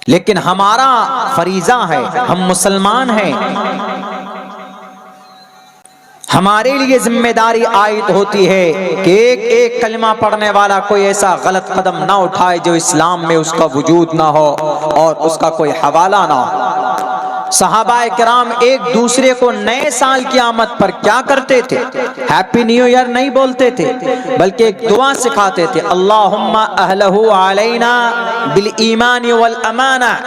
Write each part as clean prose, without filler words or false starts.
लेकिन हमारा फरीजा है, हम मुसलमान हैं, हमारे लिए जिम्मेदारी आयद होती है कि एक एक कलमा पढ़ने वाला कोई ऐसा गलत कदम ना उठाए जो इस्लाम में उसका वजूद ना हो और उसका कोई हवाला ना हो। सहाबाए किराम एक दूसरे को नए साल की आमद पर क्या करते थे? हैप्पी न्यू ईयर नहीं बोलते थे, बल्कि एक दुआ सिखाते थे, अल्लाहुम्मा अहलहु अलैना बिल ईमान वल अमाना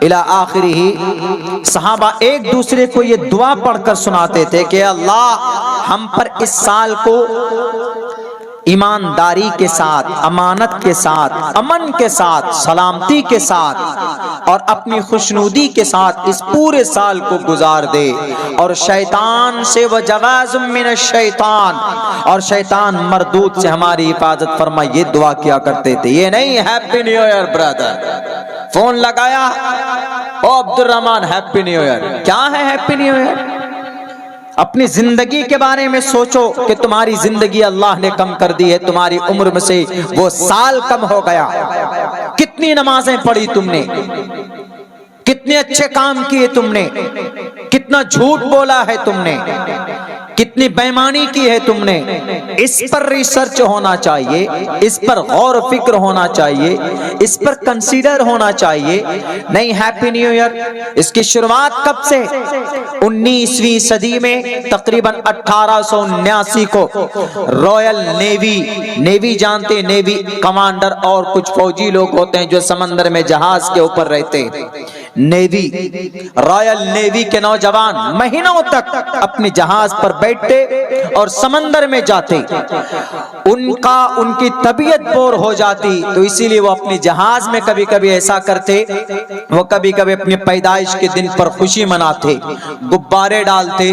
इला आखिरी। सहाबा एक दूसरे को ये दुआ पढ़कर सुनाते थे कि अल्लाह हम पर इस साल को ईमानदारी के साथ, अमानत के साथ, अमन के साथ, सलामती के साथ और अपनी खुशनुदी के साथ इस पूरे साल को गुजार दे, और शैतान से व जवाज़ुम मिन शैतान, और शैतान मरदूद से हमारी हिफाजत फरमा। ये दुआ किया करते थे, ये नहीं happy new year brother. Phone लगाया, ओ Abdul Rahman happy new year. क्या है हैप्पी न्यू ईयर? अपनी जिंदगी के बारे में सोचो कि तुम्हारी जिंदगी अल्लाह ने कम कर दी है, तुम्हारी उम्र में से वो साल कम हो गया। कितनी नमाजें पढ़ी तुमने, कितने अच्छे काम किए तुमने, कितना झूठ बोला है तुमने, कितनी बेईमानी की है तुमने। इस पर रिसर्च होना चाहिए, इस पर गौर फिक्र होना चाहिए, इस पर कंसीडर होना चाहिए। नहीं हैप्पी न्यू ईयर, इसकी शुरुआत कब से? 19वीं सदी में तकरीबन 1879 को रॉयल नेवी, नेवी जानते, नेवी कमांडर और कुछ फौजी लोग होते हैं जो समंदर में जहाज के ऊपर रहते हैं, नेवी, रॉयल नेवी के नौजवान महीनों तक अपने जहाज पर बैठते और समंदर में जाते। उनकी तबीयत बोर हो जाती, तो इसीलिए वो अपने जहाज में कभी कभी ऐसा करते, वो कभी कभी अपनी पैदाइश के दिन पर खुशी मनाते, गुब्बारे डालते,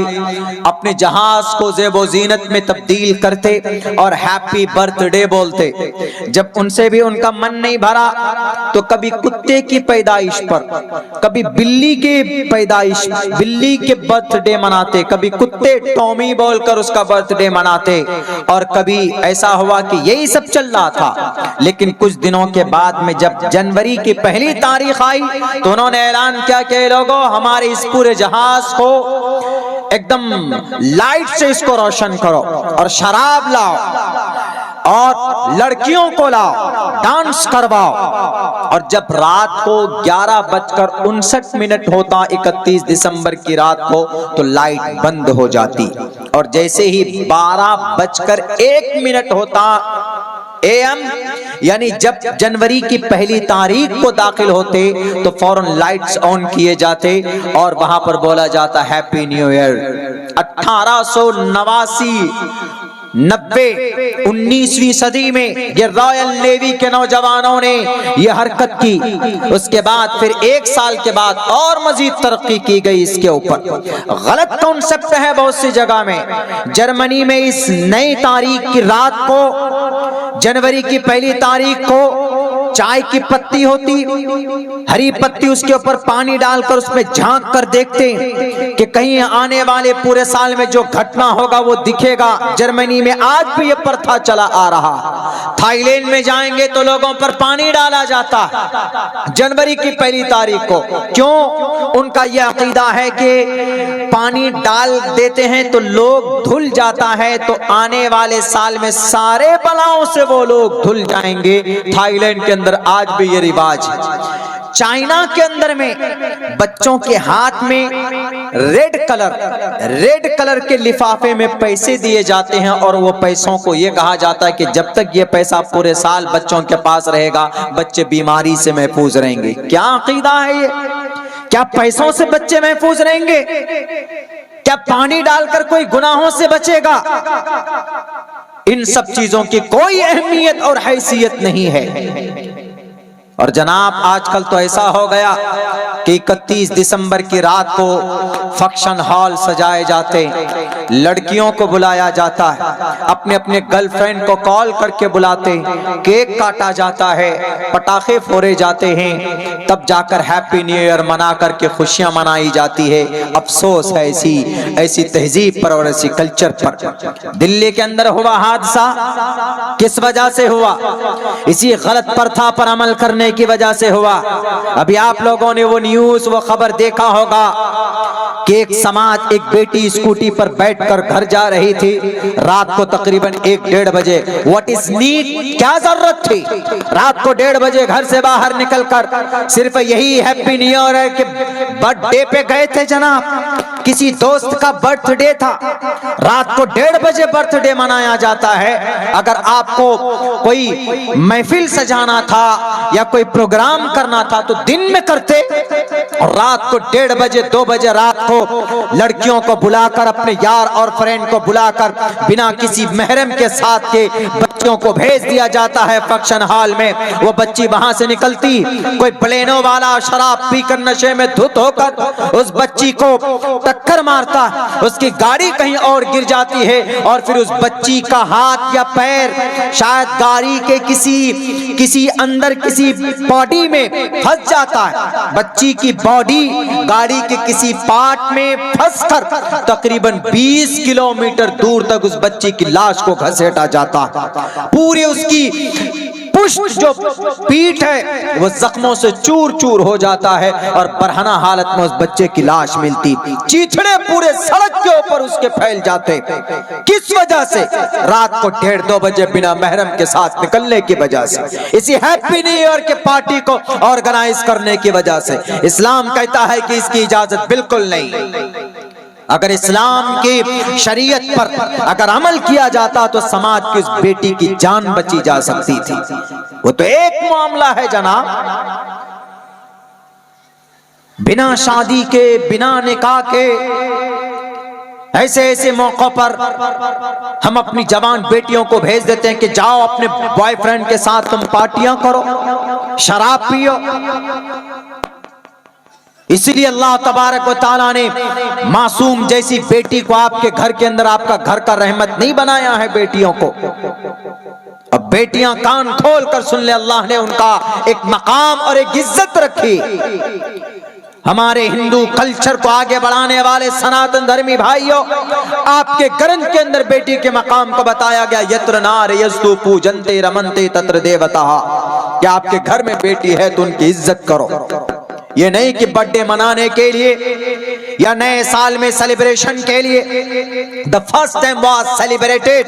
अपने जहाज को ज़ेबो ज़ीनत में तब्दील करते और हैप्पी बर्थडे बोलते। जब उनसे भी उनका मन नहीं भरा तो कभी कुत्ते की पैदाइश पर, कभी बिल्ली के पैदाइश, बिल्ली के बर्थडे मनाते, कभी कुत्ते टॉमी बोलकर उसका बर्थडे मनाते, और कभी ऐसा हुआ कि यही सब चल रहा था। लेकिन कुछ दिनों के बाद में जब जनवरी की पहली तारीख आई तो उन्होंने ऐलान किया कि लोगों, हमारे इस पूरे जहाज को एकदम लाइट से इसको रोशन करो और शराब लाओ और लड़कियों को लाओ, डांस करवाओ। और जब रात को 11:59 होता 31 दिसंबर की रात को, तो लाइट बंद हो जाती, और जैसे ही 12:01 होता AM, यानी जब जनवरी की पहली तारीख को दाखिल होते तो फौरन लाइट्स ऑन किए जाते और वहां पर बोला जाता हैप्पी न्यू ईयर। 19वीं सदी में ये रॉयल नेवी के नौजवानों ने ये हरकत की। उसके बाद फिर एक साल के बाद और मजीद तरक्की की गई इसके ऊपर। गलत कॉन्सेप्ट है बहुत सी जगह में। जर्मनी में इस नई तारीख की रात को, जनवरी की पहली तारीख को, चाय की पत्ती होती, हरी पत्ती, उसके ऊपर पानी डालकर उसमें झांक कर देखते कि कहीं आने वाले पूरे साल में जो घटना होगा वो दिखेगा। जर्मनी में आज भी ये प्रथा चला आ रहा। थाईलैंड में जाएंगे तो लोगों पर पानी डाला जाता जनवरी की पहली तारीख को। क्यों? उनका यह अकीदा है कि पानी डाल देते हैं तो लोग धुल जाता है, तो आने वाले साल में सारे बलाओं से वो लोग धुल जाएंगे। थाईलैंड के अंदर आज भी ये रिवाज है। चाइना के अंदर में बच्चों के हाथ में रेड कलर के लिफाफे में पैसे दिए जाते हैं, और वो पैसों को ये कहा जाता है कि जब तक ये पैसा पूरे साल बच्चों के पास रहेगा, बच्चे बीमारी से महफूज रहेंगे। क्या अकीदा है ये? क्या पैसों से बच्चे महफूज रहेंगे? क्या पानी डालकर कोई गुनाहों से बचेगा? इन सब चीजों की कोई अहमियत और हैसियत नहीं है। और जनाब आजकल तो ऐसा हो गया कि 31 दिसंबर की रात को फंक्शन हॉल सजाए जाते, लड़कियों को बुलाया जाता है, अपने अपने गर्लफ्रेंड को कॉल करके बुलाते, केक काटा जाता है, पटाखे फोड़े जाते हैं, तब जाकर हैप्पी न्यू ईयर मना करके खुशियां मनाई जाती है। अफसोस है ऐसी तहजीब पर और ऐसी कल्चर पर। दिल्ली के अंदर हुआ हादसा, किस वजह से हुआ? इसी गलत प्रथा पर अमल करने करने की वजह से हुआ। अभी आप लोगों ने वो न्यूज, वो खबर देखा होगा कि एक समाज, एक बेटी स्कूटी पर बैठकर घर जा रही थी रात को तकरीबन 1-1:30 बजे। व्हाट इज नीड, क्या जरूरत थी रात को 1:30 बजे घर से बाहर निकलकर? सिर्फ यही हैप्पी न्यू ईयर के बर्थडे पे गए थे जनाब, किसी दोस्त का बर्थडे था। रात को 1:30 बजे बर्थडे मनाया जाता है। अगर आपको कोई महफिल सजाना था या कोई प्रोग्राम करना था तो दिन में करते, और रात को 1:30 बजे 2 बजे रात को लड़कियों को बुलाकर, अपने यार और फ्रेंड को बुलाकर बिना किसी महरम के साथ के बच्चियों को भेज दिया जाता है फंक्शन हॉल में। वो बच्ची वहां से निकलती, कोई प्लेनो वाला शराब पीकर नशे में धुत होकर उस बच्ची को टक्कर मारता, उसकी गाड़ी कहीं और गिर जाती है और फिर उस बच्ची का हाथ या पैर शायद गाड़ी के किसी अंदर किसी बॉडी में फंस जाता है। बच्ची की बॉडी गाड़ी के किसी पार्ट में फंसकर तकरीबन 20 किलोमीटर दूर तक उस बच्ची की लाश को घसीटा जाता। पूरी उसकी पुष्ट जो पीठ है वो जख्मों से चूर चूर हो जाता है और बरहना हालत में उस बच्चे की लाश मिलती। चीथड़े पूरे सड़क के ऊपर उसके फैल जाते। किस वजह से? रात को 1:30-2 बजे बिना महरम के साथ निकलने की वजह से, इसी हैप्पी न्यू ईयर के पार्टी को ऑर्गेनाइज करने की वजह से। इस्लाम कहता है कि इसकी इजाजत बिल्कुल नहीं। अगर इस्लाम की शरीयत पर अगर अमल किया जाता तो समाज की उस बेटी की जान बची जा सकती थी। वो तो एक मामला है जनाब, बिना शादी के, बिना निकाह के ऐसे ऐसे मौकों पर हम अपनी जवान बेटियों को भेज देते हैं कि जाओ अपने बॉयफ्रेंड के साथ तुम पार्टियां करो, शराब पियो। इसीलिए अल्लाह तबारक व तआला ने मासूम जैसी बेटी को आपके घर के अंदर, आपका घर का रहमत नहीं बनाया है बेटियों को। अब बेटियां कान खोल कर सुन ले, अल्लाह ने उनका एक मकाम और एक इज्जत रखी। हमारे हिंदू कल्चर को आगे बढ़ाने वाले सनातन धर्मी भाइयों, आपके ग्रंथ के अंदर बेटी के मकाम को बताया गया, यत्र नार यस्तु पूजन्ते रमन्ते तत्र देवता। कि आपके घर में बेटी है तो उनकी इज्जत करो। ये नहीं कि बर्थडे मनाने के लिए या नए साल में सेलिब्रेशन के लिए। The first time was celebrated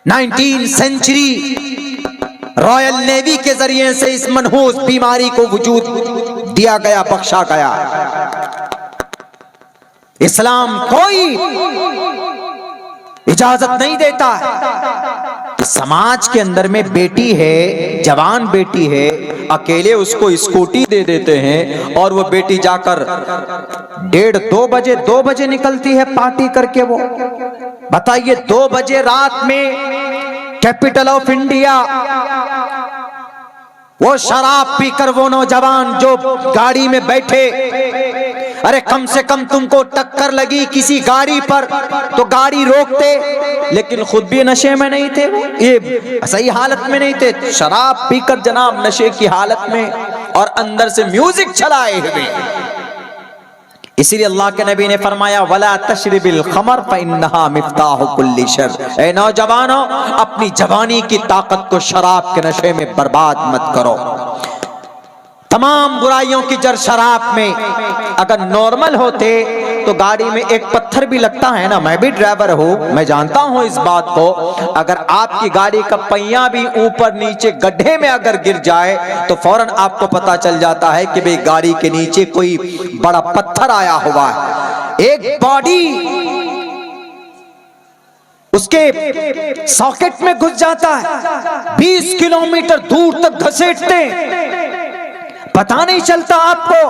19th century, royal navy के जरिए से इस मनहूस बीमारी को वजूद दिया गया, बख्शा गया। इस्लाम कोई इजाजत नहीं देता है। समाज के अंदर में बेटी है, जवान बेटी है, अकेले उसको स्कूटी दे देते हैं और वो बेटी जाकर 1:30-2 बजे निकलती है पार्टी करके। वो बताइए 2 बजे रात में कैपिटल ऑफ इंडिया, वो शराब पीकर वो नौजवान जो गाड़ी में बैठे, अरे कम से कम तुमको टक्कर लगी किसी गाड़ी पर तो गाड़ी रोकते, लेकिन खुद भी नशे में नहीं थे, ये सही हालत में नहीं थे, शराब पीकर जनाब नशे की हालत में और अंदर से म्यूजिक चलाए हुए। इसीलिए अल्लाह के नबी ने फरमाया, वला तशरिबिल खमर फइन्नहा मिफ्ताहु कुल्ली शर। ए नौजवानों, अपनी जवानी की ताकत को शराब के नशे में बर्बाद मत करो। तमाम बुराइयों की जड़ शराब में। अगर नॉर्मल होते तो गाड़ी में एक पत्थर भी लगता है ना, मैं भी ड्राइवर हूं, मैं जानता हूं इस बात को। अगर आपकी गाड़ी का पहिया भी ऊपर नीचे गड्ढे में अगर गिर जाए तो फौरन आपको पता चल जाता है कि भाई गाड़ी के नीचे कोई बड़ा पत्थर आया हुआ है। एक बॉडी उसके सॉकेट में घुस जाता है, 20 किलोमीटर दूर तक घसीटते, पता नहीं चलता आपको।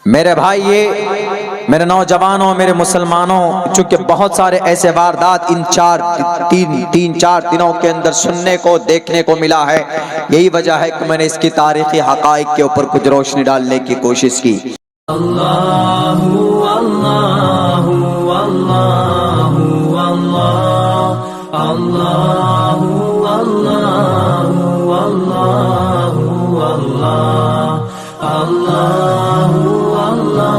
मेरे भाई, ये मेरे नौजवानों, मेरे मुसलमानों, चूंकि बहुत सारे ऐसे वारदात इन 3-4 दिनों के अंदर सुनने को, देखने को मिला है, यही वजह है कि मैंने इसकी तारीखी हकाइक के ऊपर कुछ रोशनी डालने की कोशिश की। अल्लाहु अल्लाहु अल्लाहु अल्लाह अल्लाहु अल्लाहु अल्लाहु अल्लाह अल्लाहु अल्लाह